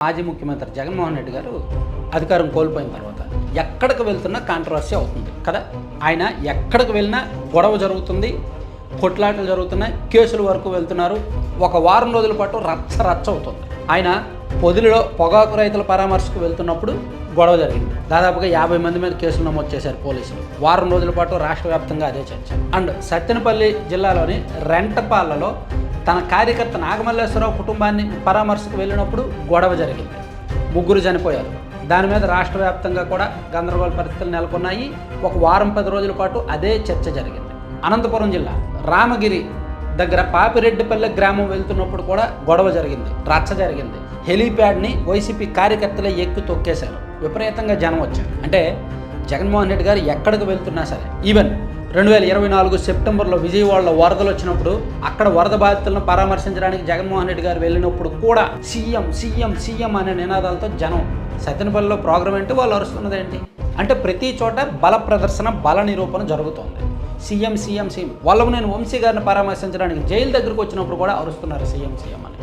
మాజీ ముఖ్యమంత్రి జగన్మోహన్ రెడ్డి గారు అధికారం కోల్పోయిన తర్వాత ఎక్కడికి వెళ్తున్నా కాంట్రవర్సీ అవుతుంది కదా. ఆయన ఎక్కడికి వెళ్ళినా గొడవ జరుగుతుంది, కొట్లాటలు జరుగుతున్నాయి, కేసుల వరకు వెళ్తున్నారు. ఒక వారం రోజుల పాటు రచ్చ అవుతుంది. ఆయన పొదిలిలో పొగాకు రైతుల పరామర్శకు వెళ్తున్నప్పుడు గొడవ జరిగింది. దాదాపుగా 50 మంది మీద కేసులు నమోదు చేశారు పోలీసులు. వారం రోజుల పాటు రాష్ట్ర వ్యాప్తంగా అదే చర్చ. అండ్ సత్తెనపల్లి జిల్లాలోని రెంటపాలలో తన కార్యకర్త నాగమల్లేశ్వరరావు కుటుంబాన్ని పరామర్శకు వెళ్ళినప్పుడు గొడవ జరిగింది. 3 చనిపోయారు. దాని మీద రాష్ట్ర వ్యాప్తంగా కూడా గందరగోళ పరిస్థితులు నెలకొన్నాయి. ఒక వారం 10 రోజుల పాటు అదే చర్చ జరిగింది. అనంతపురం జిల్లా రామగిరి దగ్గర పాపిరెడ్డిపల్లె గ్రామం వెళ్తున్నప్పుడు కూడా గొడవ జరిగింది, రచ్చ జరిగింది. హెలీప్యాడ్ని వైసీపీ కార్యకర్తలే ఎక్కి తొక్కేశారు. విపరీతంగా జనం వచ్చారు. అంటే జగన్మోహన్ రెడ్డి గారు ఎక్కడికి వెళ్తున్నా సరే, ఈవెన్ 2024 సెప్టెంబర్లో విజయవాడలో వరదలు వచ్చినప్పుడు అక్కడ వరద బాధితులను పరామర్శించడానికి జగన్మోహన్ రెడ్డి గారు వెళ్ళినప్పుడు కూడా సీఎం సీఎం సీఎం అనే నినాదాలతో జనం. సత్తెనపల్లిలో ప్రోగ్రాం ఏంటి, వాళ్ళు అరుస్తున్నది ఏంటి అంటే ప్రతి చోట బల ప్రదర్శన, బల నిరూపణ జరుగుతోంది. CM CM CM. వాళ్ళకు నేను వంశీ గారిని పరామర్శించడానికి జైలు దగ్గరకు వచ్చినప్పుడు కూడా అరుస్తున్నారు సీఎం సీఎం అని.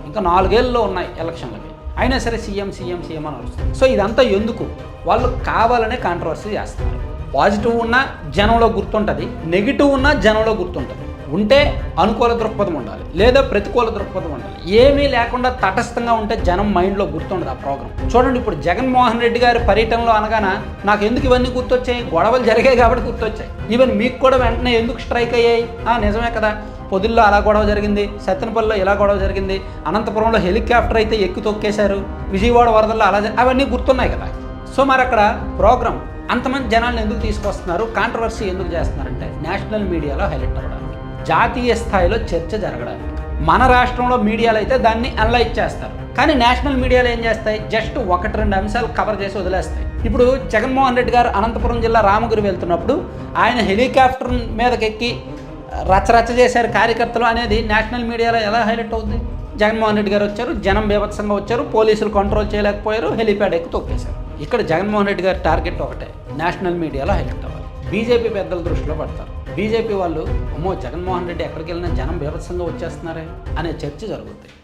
ఇంకా 4 ఏళ్ళలో ఉన్నాయి ఎలక్షన్లకి, అయినా సరే సీఎం సీఎం సీఎం అని అరుస్తున్నారు. సో ఇదంతా ఎందుకు? వాళ్ళు కావాలనే కాంట్రవర్సీ చేస్తున్నారు. పాజిటివ్ ఉన్నా జనంలో గుర్తుంటుంది, నెగిటివ్ ఉన్నా జనంలో గుర్తుంటుంది. ఉంటే అనుకూల దృక్పథం ఉండాలి, లేదా ప్రతికూల దృక్పథం ఉండాలి. ఏమీ లేకుండా తటస్థంగా ఉంటే జనం మైండ్లో గుర్తుండదు ఆ ప్రోగ్రాం. చూడండి, ఇప్పుడు జగన్మోహన్ రెడ్డి గారి పర్యటనలో అనగానే నాకు ఎందుకు ఇవన్నీ గుర్తొచ్చాయి? గొడవలు జరిగాయి కాబట్టి గుర్తొచ్చాయి. ఈవెన్ మీకు కూడా వెంటనే ఎందుకు స్ట్రైక్ అయ్యాయి? నిజమే కదా, పొదిల్లో అలా గొడవ జరిగింది, సత్తెనపల్లిలో ఇలా గొడవ జరిగింది, అనంతపురంలో హెలికాప్టర్ అయితే ఎక్కి తొక్కేశారు, విజయవాడ వరదల్లో అలా అవన్నీ గుర్తున్నాయి కదా. సో మరి అక్కడ ప్రోగ్రాం అంతమంది జనాలను ఎందుకు తీసుకొస్తున్నారు, కాంట్రవర్సీ ఎందుకు చేస్తున్నారంటే నేషనల్ మీడియాలో హైలైట్ అవ్వడానికి, జాతీయ స్థాయిలో చర్చ జరగడానికి. మన రాష్ట్రంలో మీడియాలో అయితే దాన్ని అనలైజ్ చేస్తారు, కానీ నేషనల్ మీడియాలో ఏం చేస్తాయి? జస్ట్ 1-2 అంశాలు కవర్ చేసి వదిలేస్తాయి. ఇప్పుడు జగన్మోహన్ రెడ్డి గారు అనంతపురం జిల్లా రామగిరి వెళ్తున్నప్పుడు ఆయన హెలికాప్టర్ మీదకెక్కి రచ్చ చేశారు కార్యకర్తలు అనేది నేషనల్ మీడియాలో ఎలా హైలైట్ అవుతుంది? జగన్మోహన్ రెడ్డి గారు వచ్చారు, జనం బీభత్సంగా వచ్చారు, పోలీసులు కంట్రోల్ చేయలేకపోయారు, హెలిప్యాడ్ ఎక్కి తొక్కేశారు. ఇక్కడ జగన్మోహన్ రెడ్డి గారి టార్గెట్ ఒకటే, నేషనల్ మీడియాలో హైలైట్ అవ్వాలి. బీజేపీ పెద్దల దృష్టిలో పడతారు. బీజేపీ వాళ్ళు అమ్మో జగన్మోహన్ రెడ్డి ఎక్కడికి వెళ్ళినా జనం బీభత్సంగా వచ్చేస్తున్నారే అనే చర్చ జరుగుతుంది.